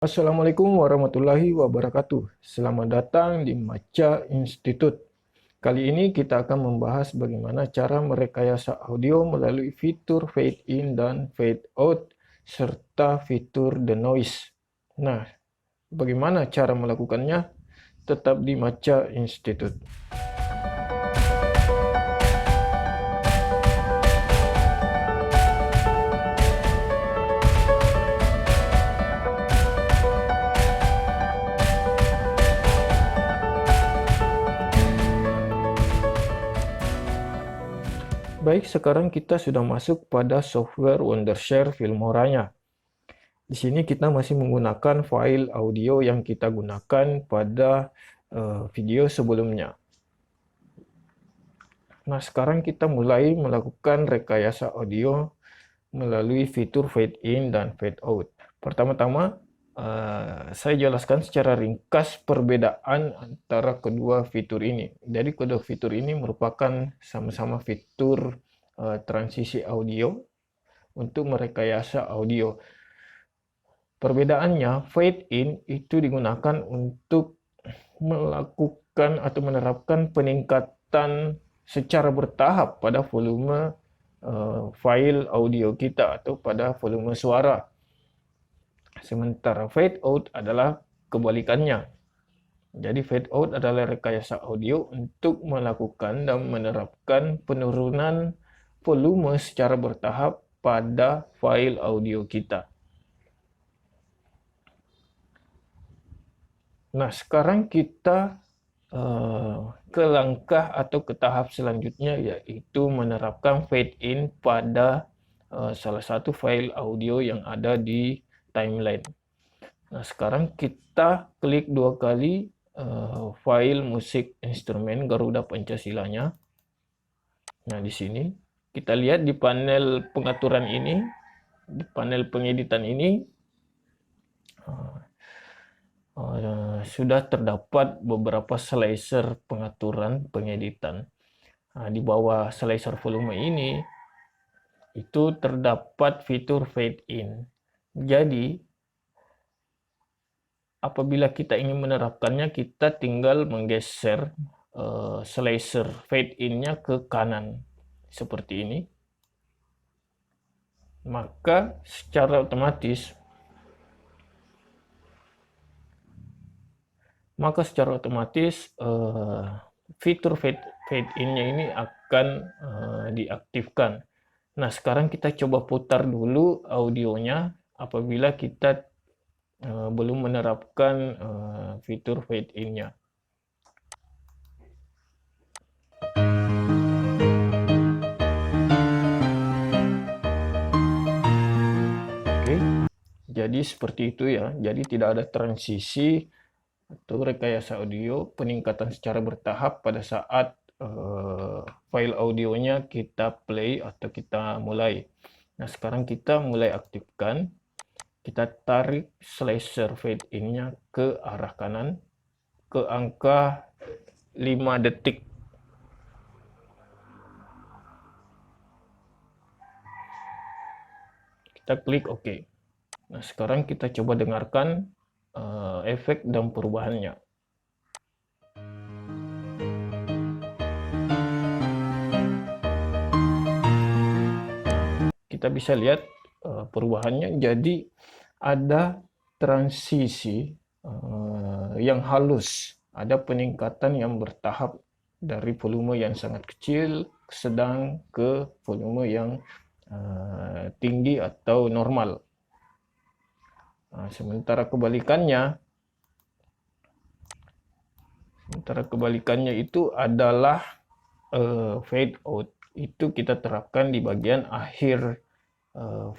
Assalamualaikum warahmatullahi wabarakatuh. Selamat datang di Maca Institute. Kali ini kita akan membahas bagaimana cara merekayasa audio melalui fitur fade in dan fade out serta fitur the noise. Nah, bagaimana cara melakukannya? Tetap di Maca Institute. Baik, sekarang kita sudah masuk pada software Wondershare Filmoranya. Di sini kita masih menggunakan file audio yang kita gunakan pada video sebelumnya. Nah, sekarang kita mulai melakukan rekayasa audio melalui fitur fade in dan fade out. Pertama-tama, saya jelaskan secara ringkas perbedaan antara kedua fitur ini. Jadi kedua fitur ini merupakan sama-sama fitur transisi audio untuk merekayasa audio. Perbedaannya, fade in itu digunakan untuk melakukan atau menerapkan peningkatan secara bertahap pada volume file audio kita atau pada volume suara. Sementara fade out adalah kebalikannya. Jadi fade out adalah rekayasa audio untuk melakukan dan menerapkan penurunan volume secara bertahap pada file audio kita. Nah, sekarang kita ke langkah atau ke tahap selanjutnya, yaitu menerapkan fade in pada salah satu file audio yang ada di timeline. Nah, sekarang kita klik dua kali file musik instrumen Garuda Pancasilanya. Nah, di sini kita lihat di panel pengaturan ini, di panel pengeditan ini, sudah terdapat beberapa slicer pengaturan pengeditan. Di bawah slicer volume ini, itu terdapat fitur fade in. Jadi, apabila kita ingin menerapkannya, kita tinggal menggeser slicer fade in-nya ke kanan. Seperti ini. Maka secara otomatis fitur fade in-nya ini akan diaktifkan. Nah, sekarang kita coba putar dulu audionya apabila kita belum menerapkan fitur fade in-nya. Oke, jadi seperti itu ya. Jadi tidak ada transisi atau rekayasa audio, peningkatan secara bertahap pada saat file audionya kita play atau kita mulai. Nah, sekarang kita mulai aktifkan. Kita tarik slicer fade in-nya ke arah kanan ke angka 5 detik. Kita klik OK. Nah, sekarang kita coba dengarkan efek dan perubahannya. Kita bisa lihat perubahannya, jadi ada transisi yang halus, ada peningkatan yang bertahap dari volume yang sangat kecil, sedang ke volume yang tinggi atau normal. Sementara kebalikannya itu adalah fade out. Itu kita terapkan di bagian akhir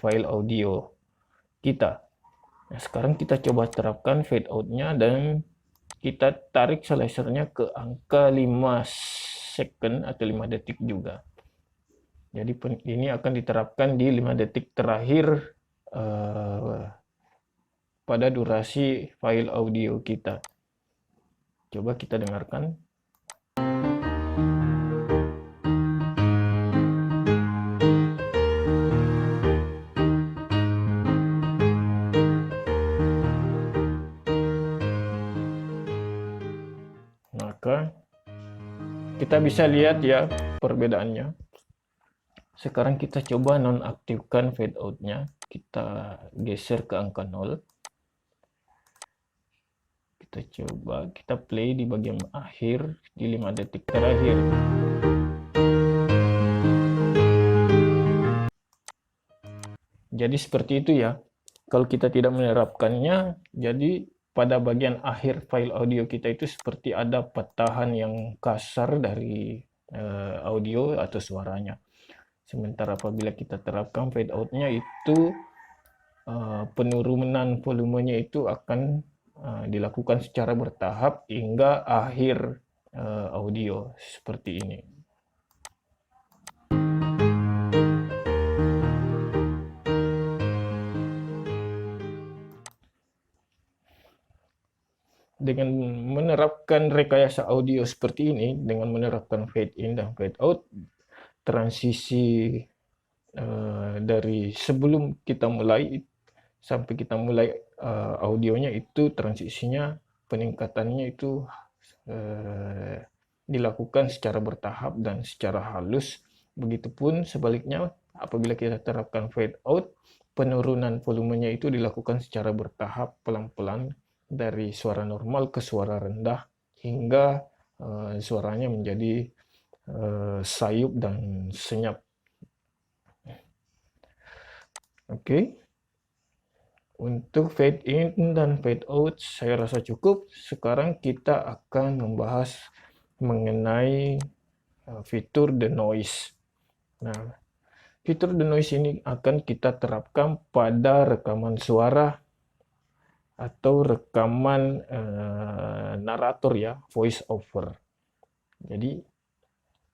file audio kita. Nah, sekarang kita coba terapkan fade out-nya dan kita tarik slicernya ke angka 5 second atau 5 detik juga. Jadi ini akan diterapkan di 5 detik terakhir pada durasi file audio kita. Coba kita dengarkan. kita bisa lihat ya perbedaannya. Sekarang kita coba nonaktifkan fade out-nya. Kita geser ke angka 0. Kita coba, kita play di bagian akhir, di 5 detik terakhir. Jadi seperti itu ya. Kalau kita tidak menerapkannya, jadi pada bagian akhir file audio kita itu seperti ada patahan yang kasar dari audio atau suaranya. Sementara apabila kita terapkan fade out-nya itu penurunan volumenya itu akan dilakukan secara bertahap hingga akhir audio seperti ini. Dengan menerapkan rekayasa audio seperti ini, dengan menerapkan fade in dan fade out, transisi dari sebelum kita mulai sampai kita mulai audionya itu transisinya, peningkatannya itu dilakukan secara bertahap dan secara halus. Begitupun sebaliknya, apabila kita terapkan fade out, penurunan volumenya itu dilakukan secara bertahap, pelan-pelan, dari suara normal ke suara rendah hingga suaranya menjadi sayup dan senyap. Oke. Untuk fade in dan fade out saya rasa cukup. Sekarang kita akan membahas mengenai fitur the noise. Nah, fitur the noise ini akan kita terapkan pada rekaman suara atau rekaman narator ya, voice over. Jadi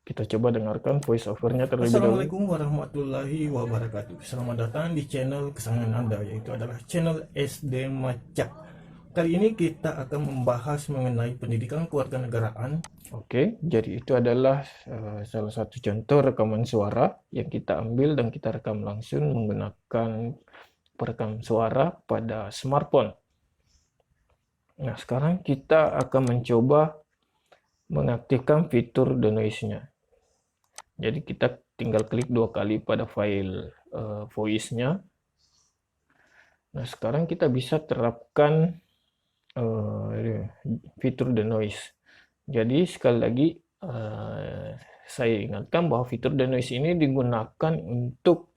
kita coba dengarkan voice overnya terlebih dahulu. Assalamualaikum warahmatullahi wabarakatuh. Selamat datang di channel kesayangan Anda, yaitu adalah channel SD Macak. Kali ini kita akan membahas mengenai pendidikan kewarganegaraan. Oke, jadi itu adalah salah satu contoh rekaman suara yang kita ambil dan kita rekam langsung menggunakan perekam suara pada smartphone. Nah, sekarang kita akan mencoba mengaktifkan fitur the noise-nya. Jadi kita tinggal klik 2 kali pada file voice-nya. Nah, sekarang kita bisa terapkan fitur the noise. Jadi sekali lagi saya ingatkan bahwa fitur the noise ini digunakan untuk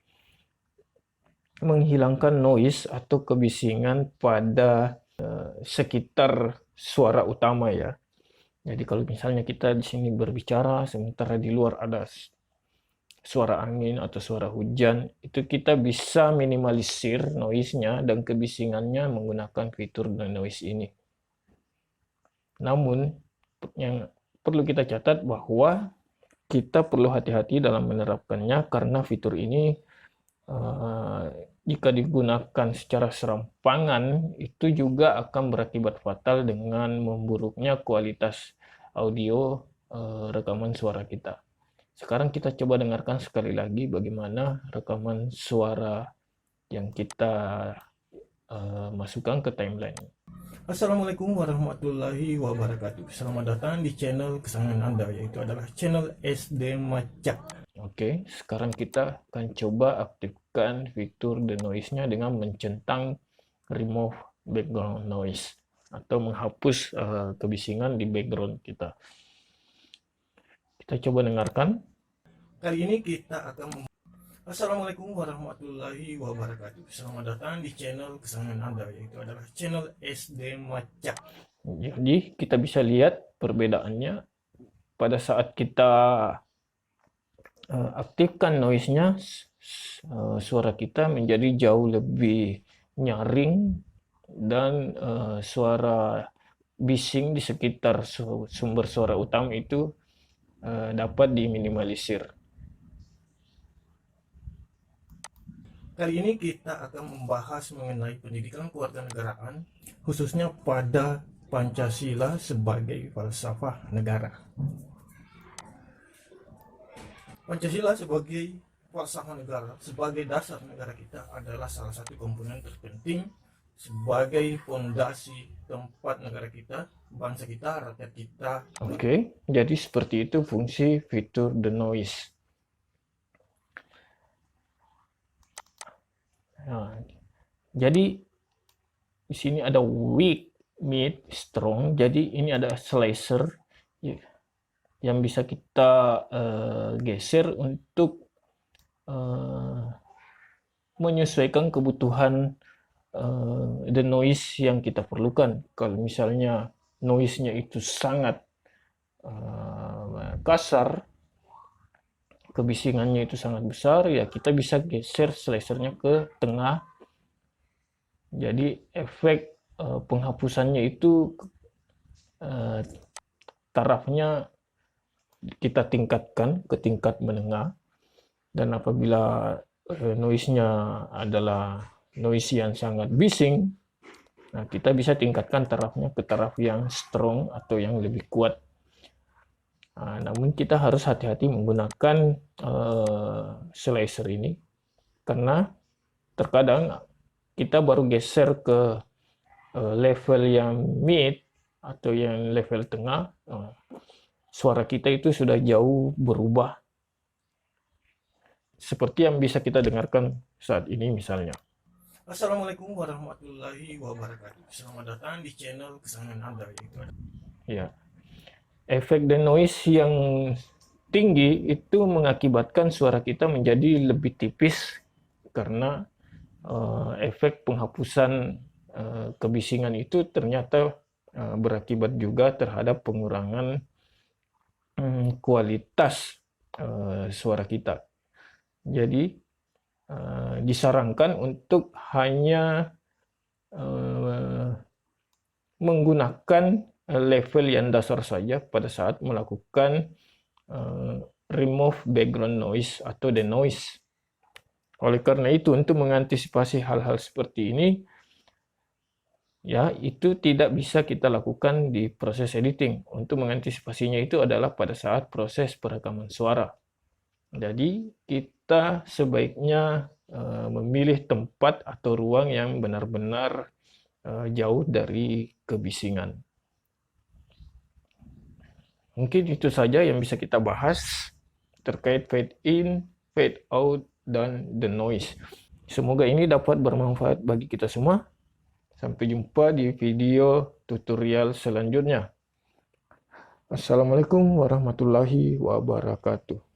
menghilangkan noise atau kebisingan pada sekitar suara utama ya. Jadi kalau misalnya kita di sini berbicara sementara di luar ada suara angin atau suara hujan, itu kita bisa minimalisir noise-nya dan kebisingannya menggunakan fitur the noise ini. Namun yang perlu kita catat bahwa kita perlu hati-hati dalam menerapkannya karena fitur ini jika digunakan secara serampangan itu juga akan berakibat fatal dengan memburuknya kualitas audio rekaman suara kita. Sekarang kita coba dengarkan sekali lagi bagaimana rekaman suara yang kita masukkan ke timeline. Assalamualaikum warahmatullahi wabarakatuh. Selamat datang di channel kesayangan Anda, yaitu adalah channel SD Macak. Oke, sekarang kita akan coba aktifkan fitur the noise-nya dengan mencentang remove background noise atau menghapus kebisingan di background kita. Kita coba dengarkan. Kali ini kita akan Assalamualaikum warahmatullahi wabarakatuh. Selamat datang di channel kesayangan Anda, yaitu adalah channel SD Macak. Jadi kita bisa lihat perbedaannya pada saat kita aktifkan noise-nya, suara kita menjadi jauh lebih nyaring dan suara bising di sekitar sumber suara utama itu dapat diminimalisir. Kali ini kita akan membahas mengenai pendidikan kewarganegaraan, khususnya pada Pancasila sebagai falsafah negara. Pancasila sebagai falsafah negara, sebagai dasar negara kita adalah salah satu komponen terpenting sebagai fondasi tempat negara kita, bangsa kita, rakyat kita. Oke, jadi seperti itu fungsi fitur denoise. Nah, jadi di sini ada weak, mid, strong. Jadi ini ada slicer yang bisa kita geser untuk menyesuaikan kebutuhan the noise yang kita perlukan. Kalau misalnya noise-nya itu sangat kasar, kebisingannya itu sangat besar, ya kita bisa geser slicernya ke tengah. Jadi efek penghapusannya itu tarafnya kita tingkatkan ke tingkat menengah, dan apabila noise-nya adalah noise yang sangat bising, nah kita bisa tingkatkan tarafnya ke taraf yang strong atau yang lebih kuat. Namun kita harus hati-hati menggunakan slicer ini, karena terkadang kita baru geser ke level yang mid atau yang level tengah, suara kita itu sudah jauh berubah. Seperti yang bisa kita dengarkan saat ini misalnya. Assalamualaikum warahmatullahi wabarakatuh. Selamat datang di channel kesayangan Anda, yaitu Ya. Efek denoise yang tinggi itu mengakibatkan suara kita menjadi lebih tipis karena efek penghapusan kebisingan itu ternyata berakibat juga terhadap pengurangan kualitas suara kita. Jadi disarankan untuk hanya menggunakan level yang dasar saja pada saat melakukan remove background noise atau denoise. Oleh karena itu, untuk mengantisipasi hal-hal seperti ini, ya itu tidak bisa kita lakukan di proses editing. Untuk mengantisipasinya itu adalah pada saat proses perekaman suara. Jadi kita sebaiknya memilih tempat atau ruang yang benar-benar jauh dari kebisingan. Mungkin itu saja yang bisa kita bahas terkait fade in, fade out, dan the noise. Semoga ini dapat bermanfaat bagi kita semua. Sampai jumpa di video tutorial selanjutnya. Assalamualaikum warahmatullahi wabarakatuh.